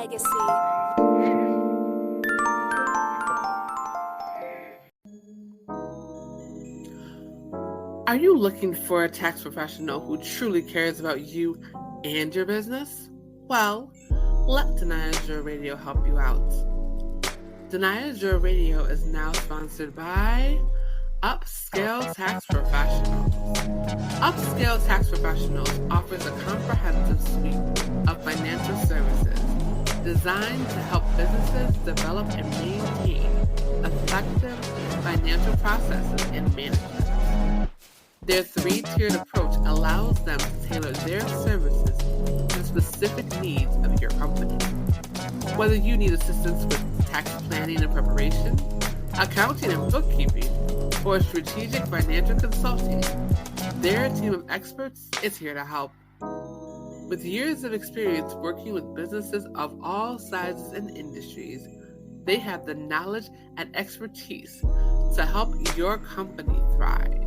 legacy. Are you looking for a tax professional who truly cares about you and your business? Well, let Danaya Azure Radio help you out. Danaya Azure Radio is now sponsored by Upscale Tax Professionals. Upscale Tax Professionals offers a comprehensive suite of financial services designed to help businesses develop and maintain effective financial processes and management. Their three-tiered approach allows them to tailor their services to the specific needs of your company. Whether you need assistance with tax planning and preparation, accounting and bookkeeping, or strategic financial consulting, their team of experts is here to help. With years of experience working with businesses of all sizes and industries, they have the knowledge and expertise to help your company thrive.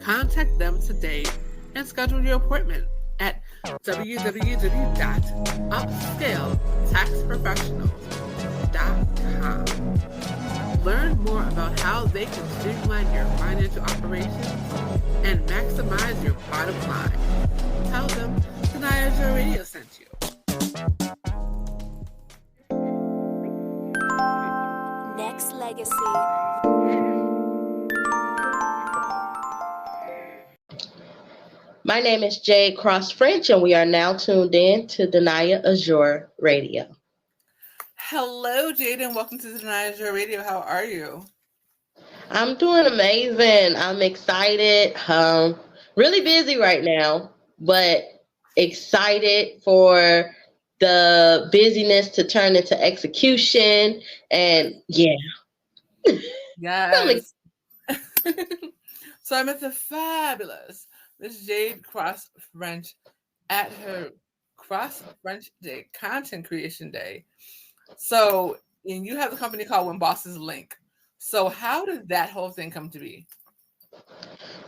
Contact them today and schedule your appointment at www.upscaletaxprofessionals.com. Learn more about how they can streamline your financial operations and maximize your bottom line. Tell them Danaya Azure Radio sent you. Next legacy. My name is Jade Cross French, and we are now tuned in to Danaya Azure Radio. Hello, Jade, and welcome to Danaya Azure Radio. How are you? I'm doing amazing. I'm excited. Really busy right now, but excited for the busyness to turn into execution. And yeah. Yes. So I met the fabulous Miss Jade Cross French at her Cross French Day, Content Creation Day. So, and you have a company called When Bosses Link. So how did that whole thing come to be?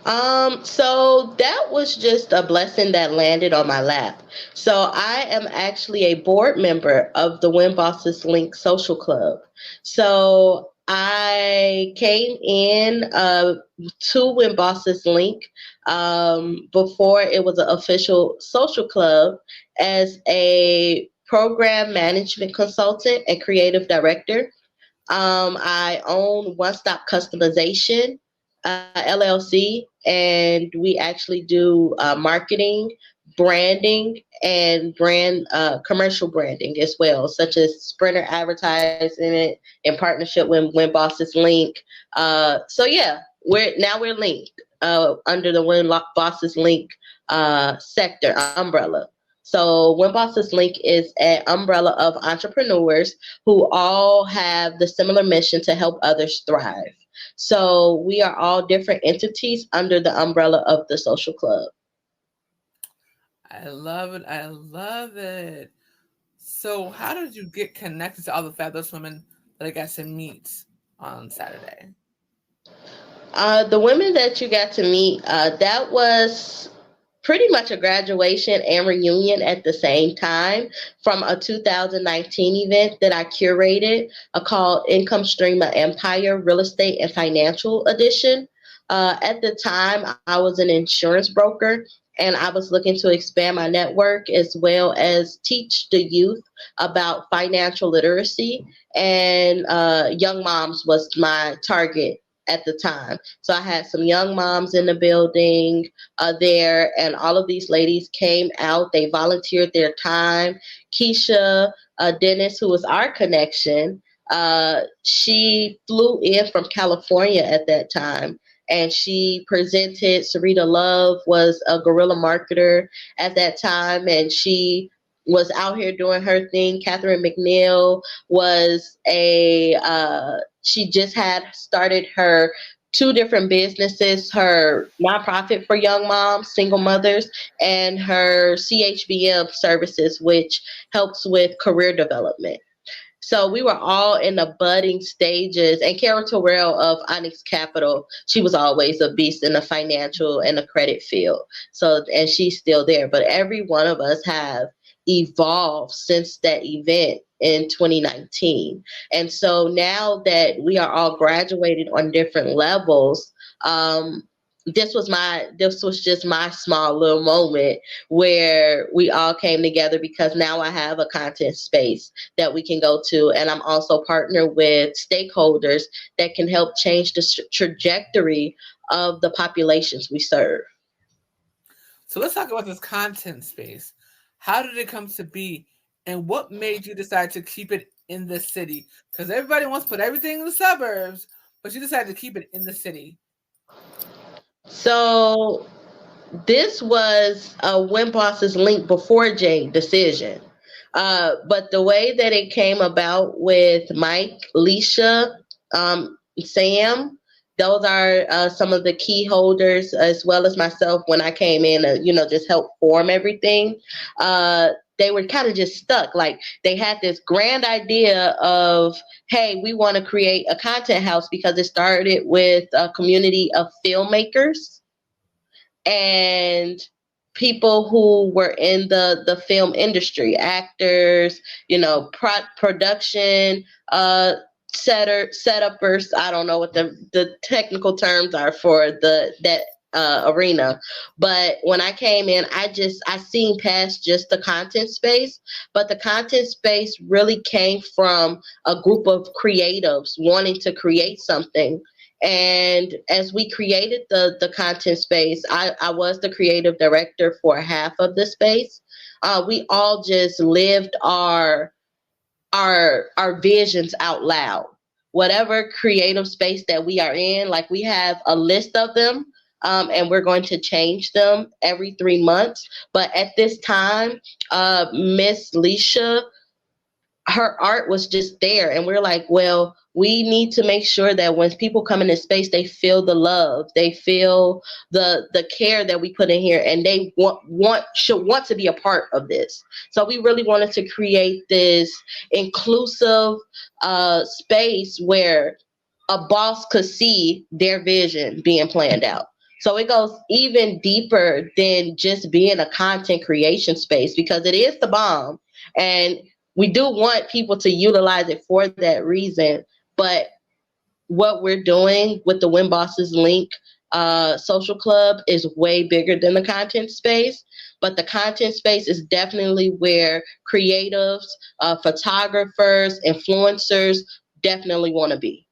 So that was just a blessing that landed on my lap. So I am actually a board member of the When Bosses Link Social Club. So I came in to When Bosses Link before it was an official social club as a program management consultant and creative director. I own One Stop Customization LLC, and we actually do marketing, branding, and brand commercial branding as well, such as Sprinter advertising in partnership with When Bosses Link. So yeah, we're linked under the When Bosses Link sector umbrella. So When Bosses Link is an umbrella of entrepreneurs who all have the similar mission to help others thrive. So we are all different entities under the umbrella of the social club. I love it. I love it. So how did you get connected to all the fabulous women that I got to meet on Saturday? The women that you got to meet, that was pretty much a graduation and reunion at the same time from a 2019 event that I curated called Income Stream of Empire Real Estate and Financial Edition. At the time, I was an insurance broker, and I was looking to expand my network as well as teach the youth about financial literacy. And young moms was my target at the time. So I had some young moms in the building there, and all of these ladies came out. They volunteered their time. Keisha Dennis, who was our connection, she flew in from California at that time, and she presented. Sarita Love was a guerrilla marketer at that time, and she was out here doing her thing. Catherine McNeil was she just had started her 2 different businesses, her nonprofit for young moms, single mothers, and her CHBM services, which helps with career development. So we were all in the budding stages. And Carroll Terrell of Onyx Capital, she was always a beast in the financial and the credit field. So, and she's still there. But every one of us have evolved since that event in 2019. And so now that we are all graduated on different levels, this was just my small little moment where we all came together, because now I have a content space that we can go to, and I'm also partnered with stakeholders that can help change the trajectory of the populations we serve. So let's talk about this content space. How did it come to be, and what made you decide to keep it in the city? Because everybody wants to put everything in the suburbs, but you decided to keep it in the city. So this was a When Bosses Link before Jade decision. But the way that it came about with Mike, Leisha, Sam, those are some of the key holders, as well as myself when I came in, just help form everything. They were kind of just stuck. Like, they had this grand idea of, hey, we want to create a content house, because it started with a community of filmmakers and people who were in the film industry, actors, production, setuppers. I don't know what the technical terms are for that arena. But when I came in, I seen past just the content space, but the content space really came from a group of creatives wanting to create something. And as we created the content space, I was the creative director for half of the space. We all just lived our visions out loud. Whatever creative space that we are in, like, we have a list of them, and we're going to change them every 3 months. But at this time, Miss Leisha, her art was just there, and we're like, well, we need to make sure that when people come in this space, they feel the love, they feel the care that we put in here, and they should want to be a part of this. So we really wanted to create this inclusive space where a boss could see their vision being planned out. So it goes even deeper than just being a content creation space, because it is the bomb, and we do want people to utilize it for that reason. But what we're doing with the When Bosses Link social club is way bigger than the content space. But the content space is definitely where creatives, photographers, influencers definitely want to be.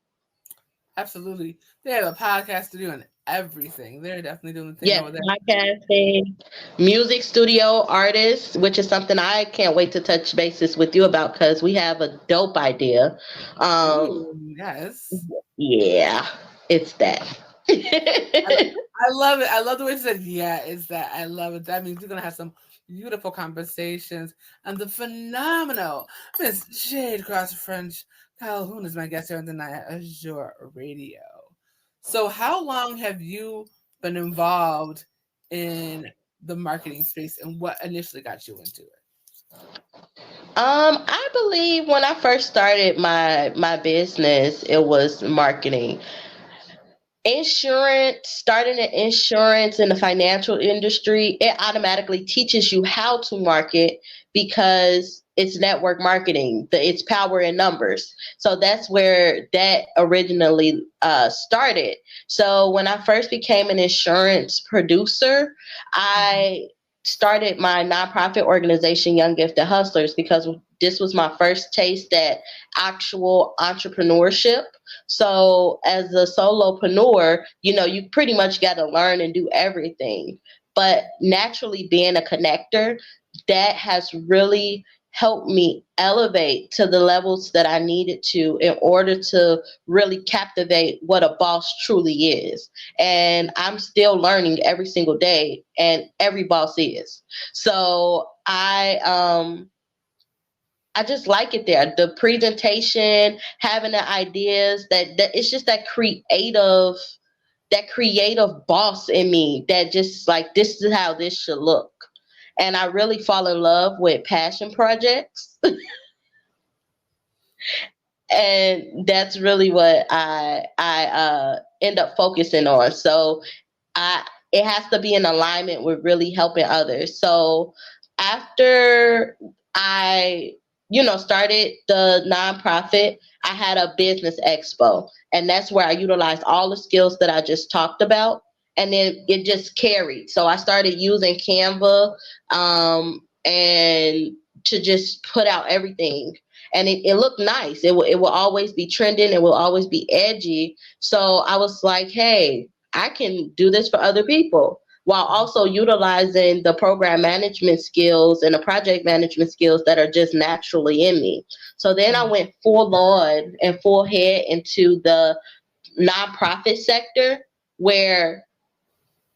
Absolutely. They have a podcast studio and everything. They're definitely doing the thing over there. Podcasting, music studio artists, which is something I can't wait to touch bases with you about, because we have a dope idea. Ooh, yes. Yeah, it's that. I love it. I love the way you said, yeah, it's that. I love it. That means you're going to have some beautiful conversations. And the phenomenal Miss Jade Cross French Calhoun is my guest here on Danaya Azure Radio. So how long have you been involved in the marketing space, and what initially got you into it? I believe when I first started my business, it was marketing. Starting in insurance in the financial industry, it automatically teaches you how to market, because it's network marketing. It's power in numbers. So that's where that originally started. So when I first became an insurance producer, I started my nonprofit organization, Young Gifted Hustlers, because this was my first taste at actual entrepreneurship. So as a solopreneur, you pretty much got to learn and do everything. But naturally, being a connector, that has really helped me elevate to the levels that I needed to in order to really captivate what a boss truly is. And I'm still learning every single day, and every boss is. So I just like it there. The presentation, having the ideas, that it's just that creative boss in me that just like, this is how this should look. And I really fall in love with passion projects. And that's really what I end up focusing on. So it has to be in alignment with really helping others. So after I, started the nonprofit, I had a business expo. And that's where I utilized all the skills that I just talked about. And then it just carried. So I started using Canva and to just put out everything. And it looked nice. It will always be trending. It will always be edgy. So I was like, hey, I can do this for other people while also utilizing the program management skills and the project management skills that are just naturally in me. So then I went full on and full head into the nonprofit sector, where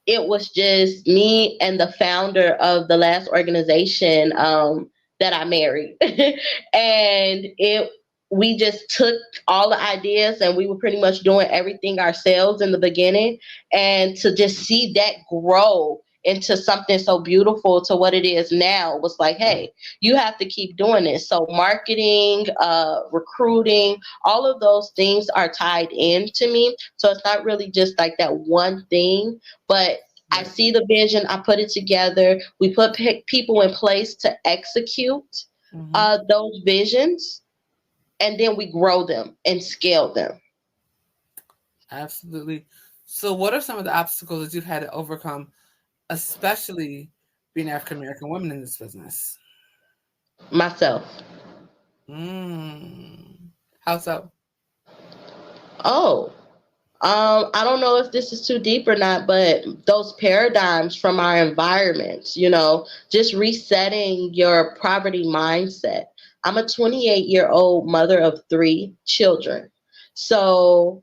it was just me and the founder of the last organization that I married. And we just took all the ideas and we were pretty much doing everything ourselves in the beginning. And to just see that grow into something so beautiful to what it is now was like, hey, you have to keep doing this. So marketing, recruiting, all of those things are tied into me. So it's not really just like that one thing, but I see the vision, I put it together, we put people in place to execute those visions, and then we grow them and scale them. Absolutely. So what are some of the obstacles that you've had to overcome, especially being African American women in this business? Myself. How so? I don't know if this is too deep or not, but those paradigms from our environments, just resetting your poverty mindset. I'm a 28-year-old mother of 3 children. So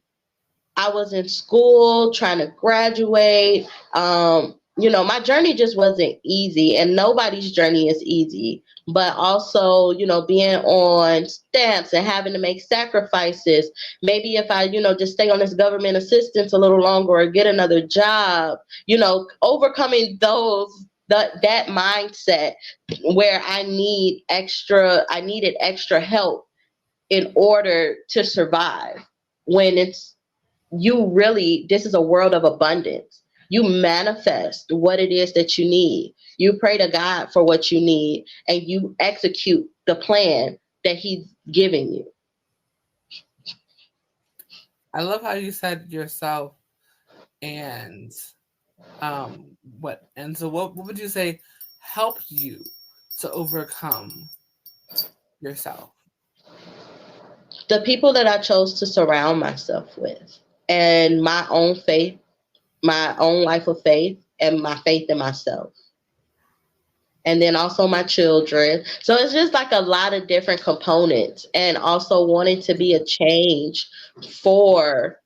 I was in school trying to graduate. My journey just wasn't easy, and nobody's journey is easy. But also, being on stamps and having to make sacrifices. Maybe if I, just stay on this government assistance a little longer or get another job, overcoming that mindset where I needed extra help in order to survive, when this is a world of abundance. You manifest what it is that you need. You pray to God for what you need, and you execute the plan that He's giving you. I love how you said yourself and what would you say helped you to overcome yourself? The people that I chose to surround myself with, and my own faith, my own life of faith, and my faith in myself. And then also my children. So it's just like a lot of different components, and also wanting to be a change for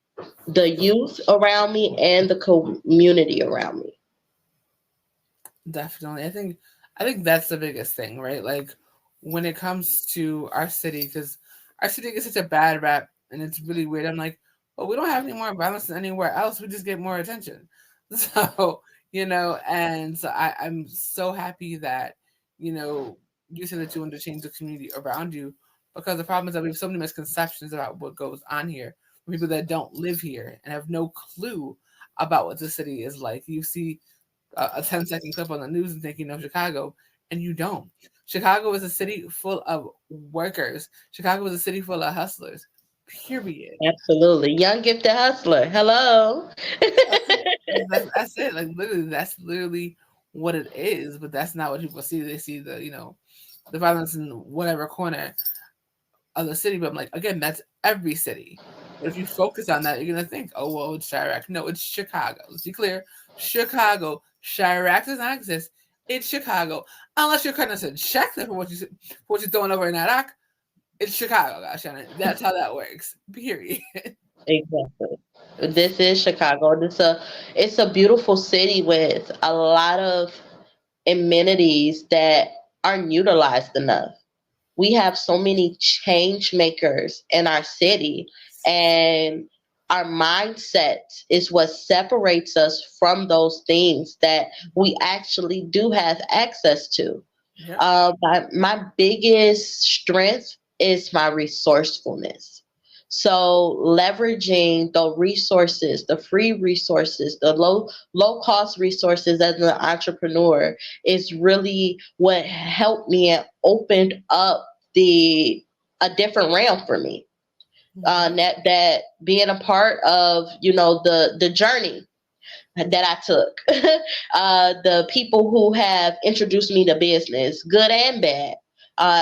the youth around me and the community around me. Definitely. I think that's the biggest thing, right? Like when it comes to our city, because our city gets such a bad rap, and it's really weird. I'm like, well, we don't have any more violence than anywhere else. We just get more attention. So, and so I'm so happy that, you said that you want to change the community around you, because the problem is that we have so many misconceptions about what goes on here for people that don't live here and have no clue about what the city is like. You see a 10-second clip on the news and think you know Chicago, and you don't. Chicago is a city full of workers. Chicago is a city full of hustlers. Period. Absolutely. Young gifted hustler. Hello. That's it. Like literally, that's literally what it is. But that's not what people see. They see the violence in whatever corner of the city. But I'm like, again, that's every city. But if you focus on that, you're gonna think, oh well, it's Chirac. No, it's Chicago. Let's be clear. Chicago. Chirac does not exist. It's Chicago. Unless you're kind of said check for what you're throwing over in Iraq. It's Chicago, gosh, Shannon. That's how that works. Period. Exactly. This is Chicago. It's a beautiful city with a lot of amenities that aren't utilized enough. We have so many change makers in our city, and our mindset is what separates us from those things that we actually do have access to. Yep. My biggest strength is my resourcefulness. So leveraging the resources, the free resources, the low cost resources as an entrepreneur is really what helped me and opened up the a different realm for me. That being a part of, the journey that I took, the people who have introduced me to business, good and bad.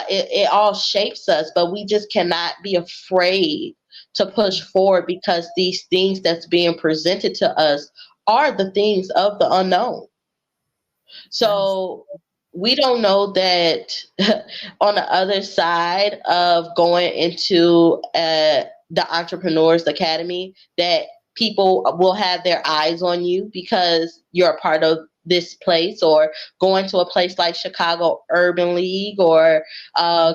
It all shapes us, but we just cannot be afraid to push forward, because these things that's being presented to us are the things of the unknown. Yes. So we don't know that on the other side of going into the Entrepreneurs Academy, that people will have their eyes on you because you're a part of this place, or going to a place like Chicago Urban League, or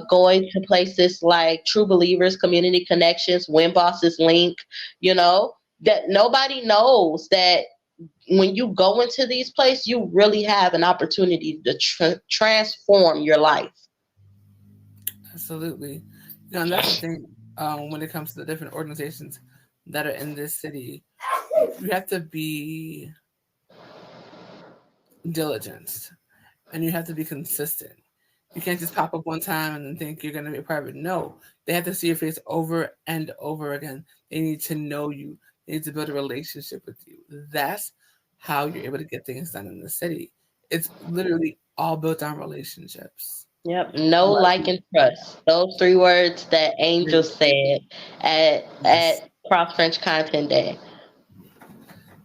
going to places like True Believers, Community Connections, When Bosses Link, that nobody knows that when you go into these places, you really have an opportunity to transform your life. Absolutely. And that's the thing, when it comes to the different organizations that are in this city, you have to be diligent and you have to be consistent. You can't just pop up one time and then think you're going to be a part of it. No, they have to see your face over and over again. They need to know you. They need to build a relationship with you. That's how you're able to get things done in the city. It's literally all built on relationships. Yep. Know, like, and trust. Those three words that Angel said Yes. at Cross French Content Day.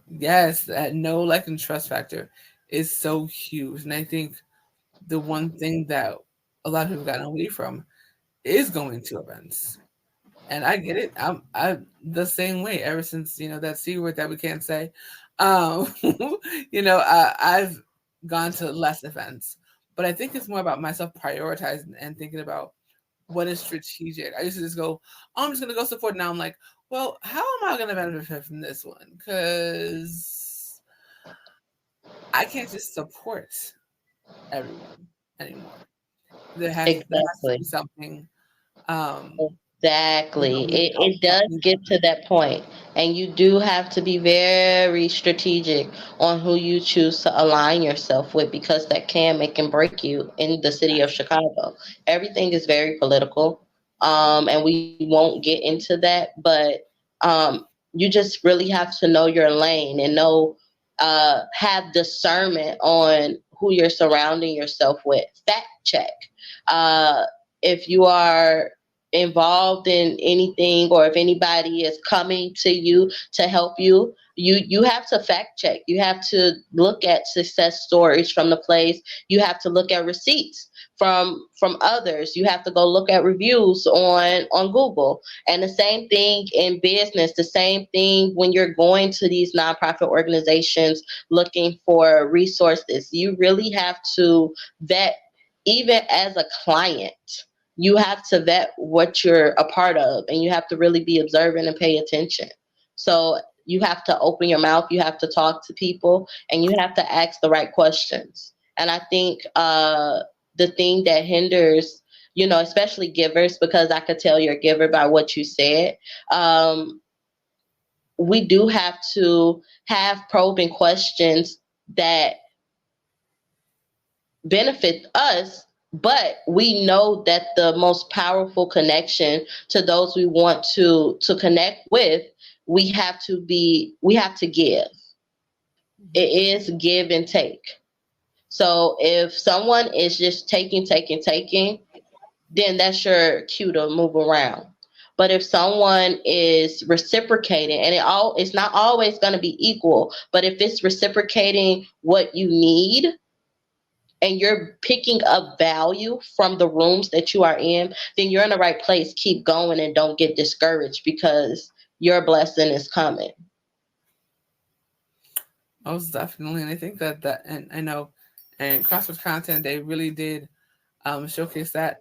Yes, that no like and trust factor is so huge. And I think the one thing that a lot of people got away from is going to events. And I get it. I the same way ever since, that C word that we can't say. Um, I've gone to less events, but I think it's more about myself prioritizing and thinking about what is strategic. I used to just go, oh, I'm just gonna go support. Now I'm like, well, how am I gonna benefit from this one? Because I can't just support everyone anymore. There has to be Exactly. something, Exactly. really It does helping get to that point, and you do have to be very strategic on who you choose to align yourself with, because that can make and break you in the city of Chicago. Everything is very political, and we won't get into that, but you just really have to know your lane and have discernment on who you're surrounding yourself with. Fact check. If you are involved in anything, or if anybody is coming to you to help you, you have to fact check. You have to look at success stories from the place. You have to look at receipts from others. You have to go look at reviews on Google. And the same thing in business, the same thing when you're going to these nonprofit organizations looking for resources. You really have to vet. Even as a client, you have to vet what you're a part of, and you have to really be observant and pay attention. So you have to open your mouth, you have to talk to people, and you have to ask the right questions. And I think the thing that hinders, especially givers, because I could tell you're a giver by what you said, we do have to have probing questions that benefit us, but we know that the most powerful connection to those we want to connect with, we have to give. It is give and take. So if someone is just taking, then that's your cue to move around. But if someone is reciprocating, and it's not always going to be equal, but if it's reciprocating what you need, and you're picking up value from the rooms that you are in, then you're in the right place. Keep going and don't get discouraged, because your blessing is coming. most definitely. And I think and I know, and CrossFit content, they really did showcase that.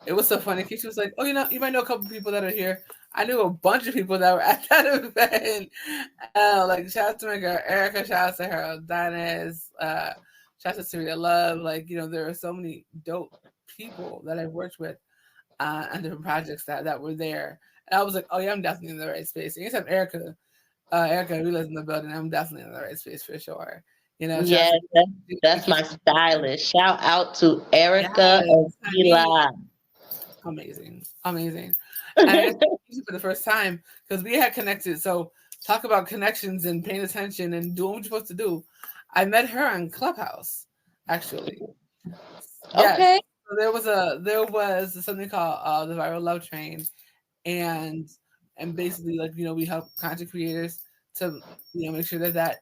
It was so funny. Keisha was like, "Oh, you might know a couple people that are here." I knew a bunch of people that were at that event. Like, shout out to my girl Erica, shout out to her, Dinah's, shout out to Rita Love. Like, there are so many dope people that I've worked with on different projects that were there. And I was like, oh yeah, I'm definitely in the right space. Anytime Erica Vila's in the building, I'm definitely in the right space for sure. You know, Yes, that's my stylist. Shout out to Erica and yes, honey. Vila. Amazing, amazing. And I think for the first time because we had connected. So talk about connections and paying attention and doing what you're supposed to do. I met her on Clubhouse, actually. Yes. Okay. So there was something called the Viral Love Train, and basically like we help content creators to make sure that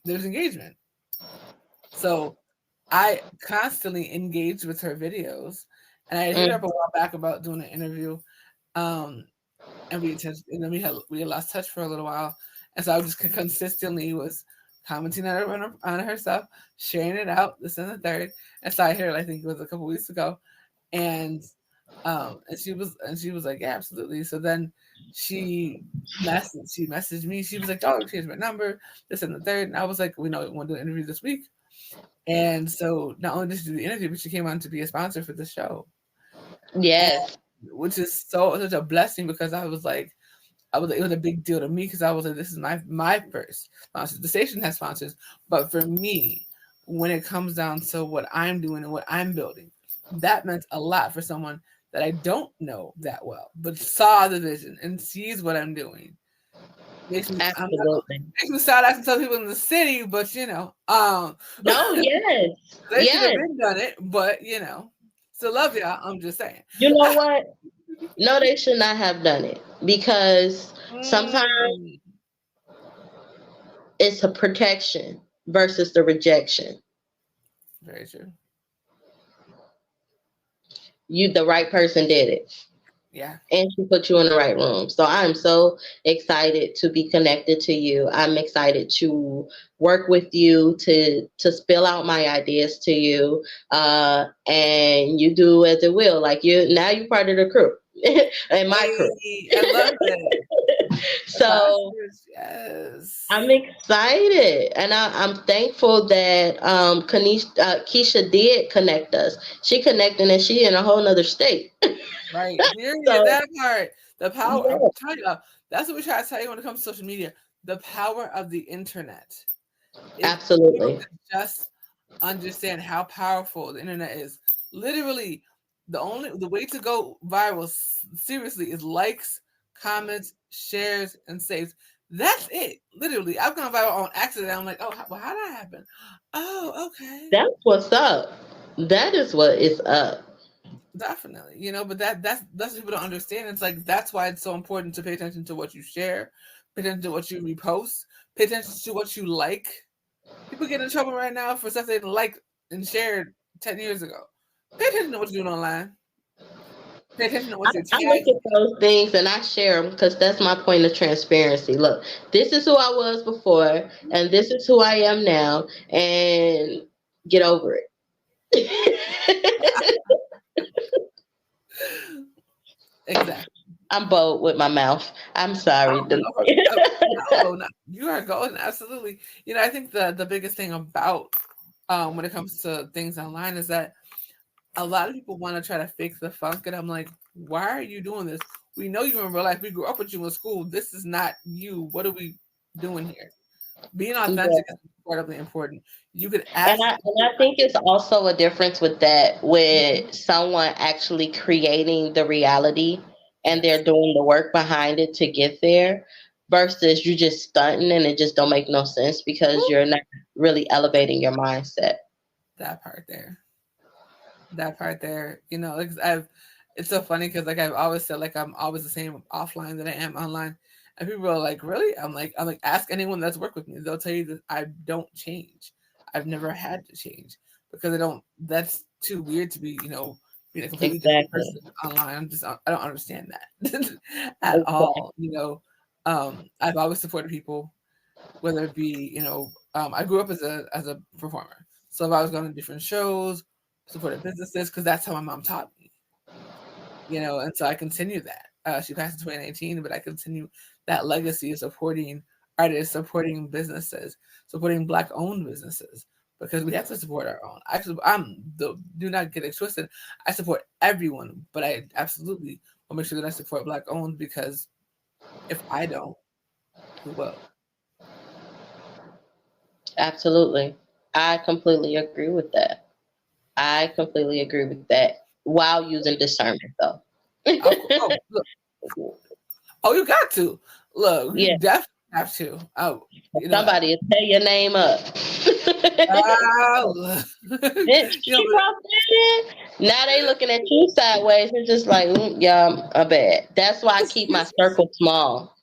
there's engagement. So I constantly engaged with her videos, and I hit her up a while back about doing an interview. And then we had lost touch for a little while, and so I just consistently was commenting on her stuff, sharing it out, this and the third. And so I heard I think it was a couple weeks ago, and she was like, yeah, absolutely. So then she messaged me. She was like, oh, here's my number, this and the third. And I was like, we want to do an interview this week. And so not only did she do the interview, but she came on to be a sponsor for the show. Yes. Which is such a blessing because it was a big deal to me because I was like, this is my first sponsor. The station has sponsors, but for me, when it comes down to what I'm doing and what I'm building, that meant a lot for someone that I don't know that well, but saw the vision and sees what I'm doing. Absolutely. Makes me start asking some people in the city, but no, yes, they should have been done it, but still love y'all. I'm just saying. You know what? No, they should not have done it because sometimes it's a protection versus the rejection. Very true. The right person did it. Yeah. And she put you in the right room. So I'm so excited to be connected to you. I'm excited to work with you, to spill out my ideas to you. And you do as it will. Like now you're part of the crew. And my crew. I love it. So yes. I'm excited, and I'm thankful that Keisha did connect us. She connected, and she in a whole nother state. Right. That part. The power. I'm telling you, that's what we try to tell you when it comes to social media. The power of the internet. Absolutely. Just understand how powerful the internet is. Literally, the way to go viral seriously is likes, comments, shares, and saves. That's it. Literally, I've gone viral on accident. I'm like, oh, well, how did that happen? Oh, okay. That's what's up. That is what is up. Definitely, but that's what people don't understand. It's like that's why it's so important to pay attention to what you share, pay attention to what you repost, pay attention to what you like. People get in trouble right now for stuff they liked and shared 10 years ago. Pay attention to what you're doing online. Pay attention to what you're I look at those things and I share them because that's my point of transparency. Look, this is who I was before, and this is who I am now, and get over it. Exactly. I'm bold with my mouth. I'm sorry. No, you are golden. Absolutely. I think the biggest thing about when it comes to things online is that a lot of people want to try to fake the funk, and I'm like, why are you doing this? We know you in real life. We grew up with you in school. This is not you. What are we doing here? Being authentic is incredibly important. You could ask. And I think it's also a difference with that, with someone actually creating the reality and they're doing the work behind it to get there versus you just stunting and it just don't make no sense because you're not really elevating your mindset. That part there. It's so funny because I've always said I'm always the same offline that I am online. And people are like, really? I'm like, ask anyone that's worked with me. They'll tell you that I don't change. I've never had to change because that's too weird to be, being a completely different person online. I don't understand that at all. I've always supported people, whether it be, I grew up as a performer. So if I was going to different shows, supported businesses, because that's how my mom taught me, and so I continue that. She passed in 2019, but I continue that legacy of supporting artists, supporting businesses, supporting Black-owned businesses, because we have to support our own. Actually, do not get it twisted. I support everyone, but I absolutely we'll make sure that I support Black owned, because if I don't, who will? Absolutely. I completely agree with that. While using discernment, though. Oh, look. Oh, you got to. Look, you Yeah. definitely have to. Oh, you know what? Somebody will tear your name up. Oh, Bitch, you know, she walked in. Now they looking at you sideways. It's just like, yeah, I'm bad. That's why I keep my circle small.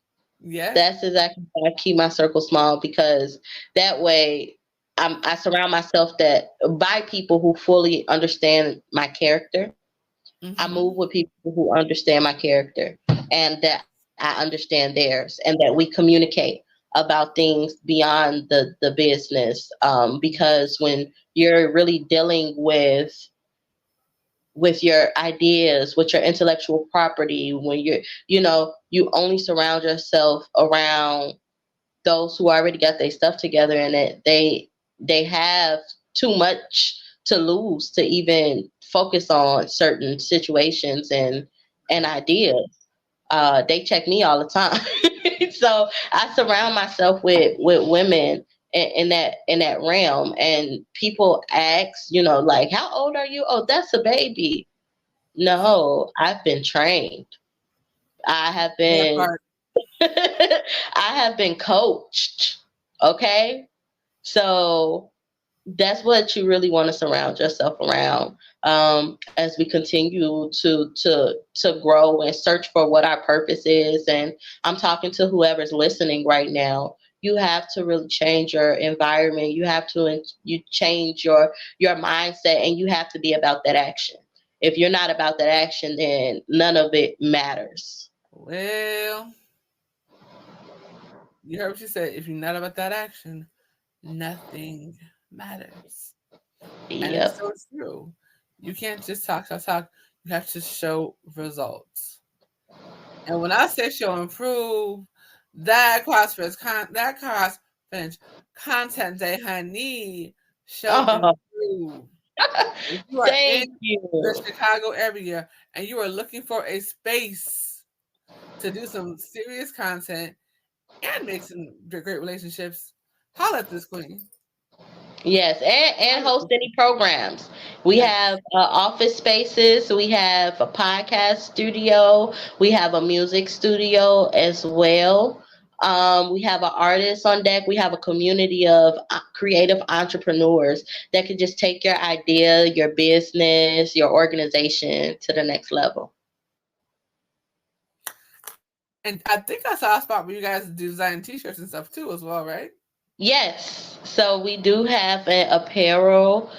yeah. That's exactly why I keep my circle small, because that way I surround myself by people who fully understand my character. I move with people who understand my character, and that I understand theirs, and that we communicate about things beyond the business. Because when you're really dealing with your ideas, with your intellectual property, when you only surround yourself around those who already got their stuff together, and that they have too much to lose to even focus on certain situations and ideas. They check me all the time. So I surround myself with women in that realm, and people ask, like, how old are you? Oh, that's a baby. No, I've been trained. I have That been part. I have been coached. Okay? So that's what you really want to surround yourself around, as we continue to grow and search for what our purpose is. And I'm talking to whoever's listening right now. You have to really change your environment. You have to you change your mindset, and you have to be about that action. If you're not about that action, then none of it matters. Well, you heard what she said. If you're not about that action, nothing matters. And it's Yep. so true. You can't just talk. You have to show results. And when I say show improve, that cross French content they need show Oh, improve. If you are in thank the you. Chicago area and you are looking for a space to do some serious content and make some great relationships, holla at this queen. Yes, and host any programs. We Yes. have office spaces. We have a podcast studio. We have a music studio as well. We have an artist on deck. We have a community of creative entrepreneurs that could just take your idea, your business, your organization to the next level. And I think I saw a spot where you guys design t-shirts and stuff too as well, right? Yes, so we do have an apparel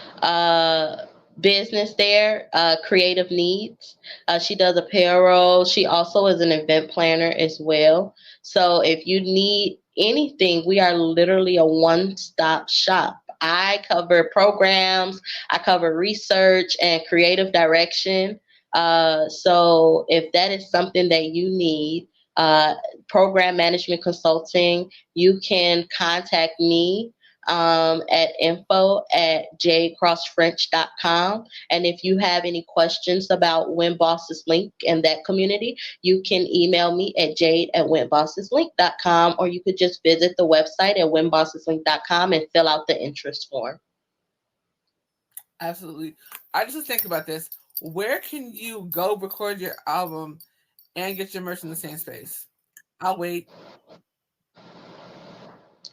business there, Creative Needs. She does apparel. She also is an event planner as well. So if you need anything, we are literally a one-stop shop. I cover programs, I cover research and creative direction. So if that is something that you need, uh, program management consulting, you can contact me at info@jadecrossfrench.com. And if you have any questions about When Bosses Link and that community, you can email me at jade@whenbosseslink.com, or you could just visit the website at whenbosseslink.com and fill out the interest form. Absolutely. I just think about this. Where can you go record your album and get your merch in the same space? I'll wait.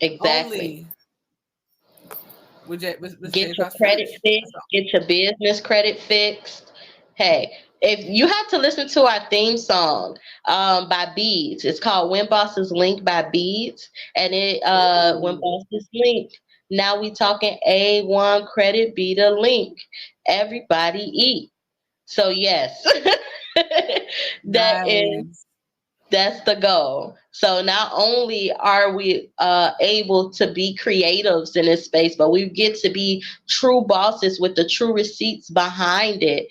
Exactly. Only with Get Jade your Cross credit French. fixed, get your business credit fixed. Hey, if you have to listen to our theme song by Beads, it's called When Bosses Link by Beads. And When Ooh, Bosses Link, now we talking A1 credit, be the link. Everybody eat. So yes, that is nice. that's the goal. So not only are we able to be creatives in this space, but we get to be true bosses with the true receipts behind it.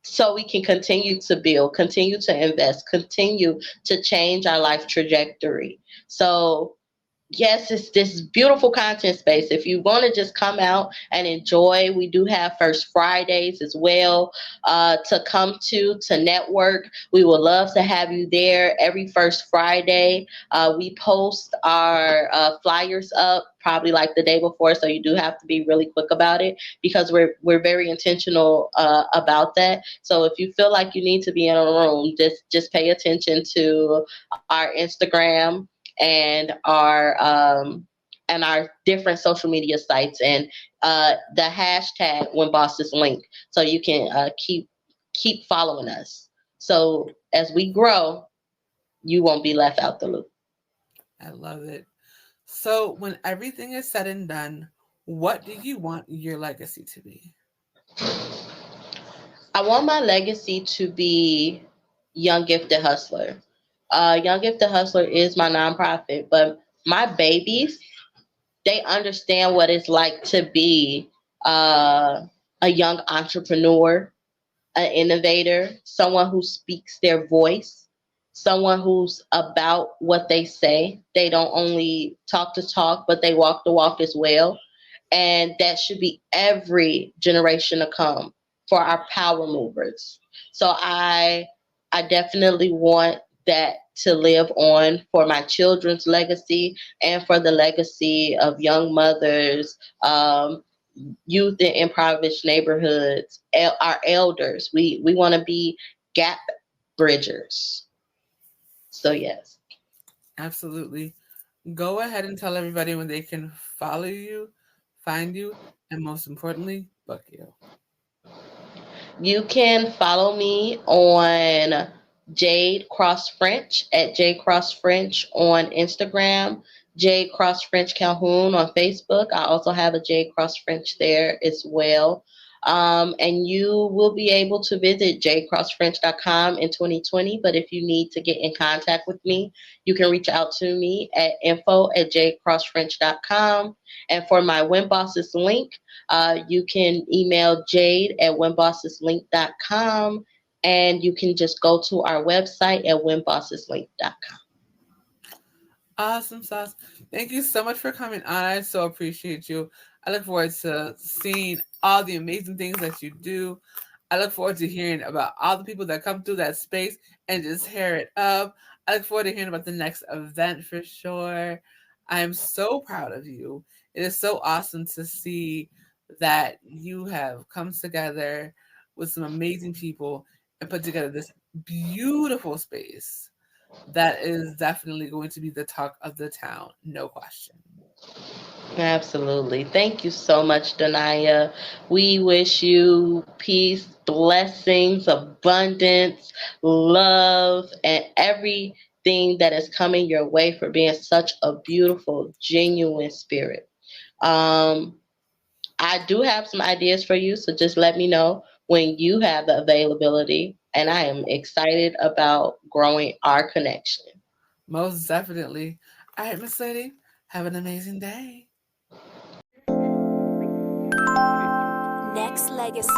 So we can continue to build, continue to invest, continue to change our life trajectory. So yes, it's this beautiful content space. If you want to just come out and enjoy, we do have First Fridays as well to come to network. We would love to have you there every first Friday. We post our flyers up probably like the day before, so you do have to be really quick about it because we're very intentional about that. So if you feel like you need to be in a room, just pay attention to our Instagram and our different social media sites and the hashtag when bosses link, so you can keep following us. So as we grow, you won't be left out the loop. I love it. So, when everything is said and done, what do you want your legacy to be? I want my legacy to be Young Gifted Hustler. Young Gifted Hustler is my nonprofit, but my babies, they understand what it's like to be uh, a young entrepreneur, an innovator, someone who speaks their voice, someone who's about what they say. They don't only talk the talk, but they walk the walk as well. And that should be every generation to come for our power movers. So I definitely want that to live on for my children's legacy and for the legacy of young mothers, youth in impoverished neighborhoods, our elders. We want to be gap bridgers. So yes. Absolutely. Go ahead and tell everybody when they can follow you, find you, and most importantly, book you. You can follow me on Jade Cross French at Jade Cross French on Instagram, Jade Cross French Calhoun on Facebook. I also have a Jade Cross French there as well. And you will be able to visit jadecrossfrench.com in 2020. But if you need to get in contact with me, you can reach out to me at info@jadecrossfrench.com. And for my Win Bosses link, you can email Jade at winbosseslink.com, and you can just go to our website at winbosseslink.com. Awesome sauce. Thank you so much for coming on. I so appreciate you. I look forward to seeing all the amazing things that you do. I look forward to hearing about all the people that come through that space and just hair it up. I look forward to hearing about the next event for sure. I am so proud of you. It is so awesome to see that you have come together with some amazing people and put together this beautiful space that is definitely going to be the talk of the town, no question. Absolutely. Thank you so much, Danaya. We wish you peace, blessings, abundance, love, and everything that is coming your way for being such a beautiful, genuine spirit. Um, I do have some ideas for you, so just let me know when you have the availability. And I am excited about growing our connection. Most definitely. All right, Miss Lady, have an amazing day. Next legacy.